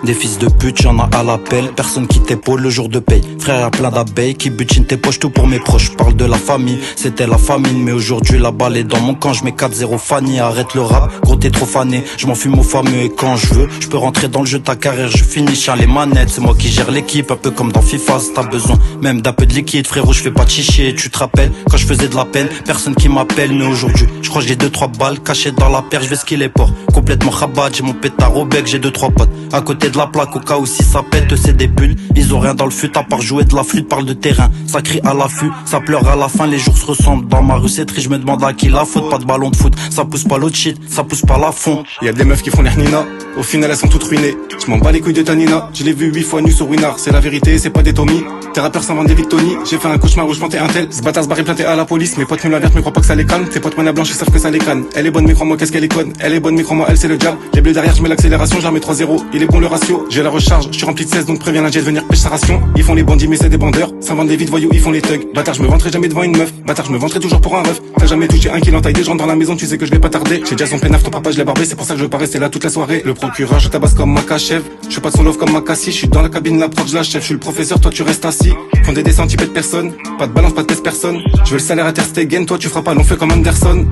Des fils de pute, y'en a à l'appel. Personne qui t'épaule le jour de paye. Frère, y'a plein d'abeilles qui butinent tes poches, tout pour mes proches. Parle de la famille, c'était la famine. Mais aujourd'hui la balle est dans mon camp. J'mets 4-0 Fanny, arrête le rap. Gros t'es trop fané, j'm'en fume au fameux. Et quand je veux, j'peux rentrer dans le jeu ta carrière. Je finis chien les manettes, c'est moi qui gère l'équipe. Un peu comme dans FIFA, si t'as besoin même d'un peu de liquide. Frérot, j'fais pas de chichi. Tu te rappelles, quand je faisais de la peine, personne qui m'appelle. Mais aujourd'hui, j'crois que j'ai 2-3 balles cachées dans la paire. J'vais skiller port, complètement rabat. J'ai mon pétard au bec, j'ai 2-3 potes à côté de la plaque au cas où si ça pète c'est des bulles. Ils ont rien dans le fut à part jouer de la flûte. Parle de terrain, ça crie à l'affût, ça pleure à la fin. Les jours se ressemblent dans ma rue c'est triste. Je me demande à qui la faute. Pas de ballon de foot, ça pousse pas l'autre shit, ça pousse pas la fonte. Y'a des meufs qui font les hnina, au final elles sont toutes ruinées. Je m'en bats les couilles de ta Nina, je l'ai vu 8 fois nu sur Winard. C'est la vérité, c'est pas des Tommy. Tes rappeurs s'en vendent des Victoni. J'ai fait un cauchemar où je plantais un tel. Ce bâtard se barre planté à la police. Mes potes me l'avertent mais crois pas que ça les calme. Tes potes main blanche ils savent que ça les canne. Elle est bonne mais crois-moi qu'est-ce qu'elle est conne. Elle est bonne mais crois-moi elle c'est le diable. Les bleus derrière je mets l'accélération, j'en mets 3-0. Il est bon le ratio, j'ai la recharge, je suis rempli de 16 donc préviens l'indien de venir pêche sa ration. Ils font les bandits mais c'est des bandeurs. Ça vendent des vides voyous, ils font les thugs. Bâtard je me vanterai jamais devant une meuf. Bâtard je me vanterai toujours pour un ref. T'as jamais touché un kill en taille des gens dans la maison, tu sais que je vais pas tarder. J'ai déjà son peinard, ton papa je l'ai barbé, c'est pour ça que je veux pas rester là toute la soirée. Le procureur je tabasse comme Makachev. Je suis pas de son love comme Makassi, je suis dans la cabine, la prof je la chef. Je suis le professeur, toi tu restes assis. Font des dessins, tu pètes personne. Pas de balance, pas de test personne. Je veux le salaire à Ter Stegen, toi tu feras pas long feu comme Anderson.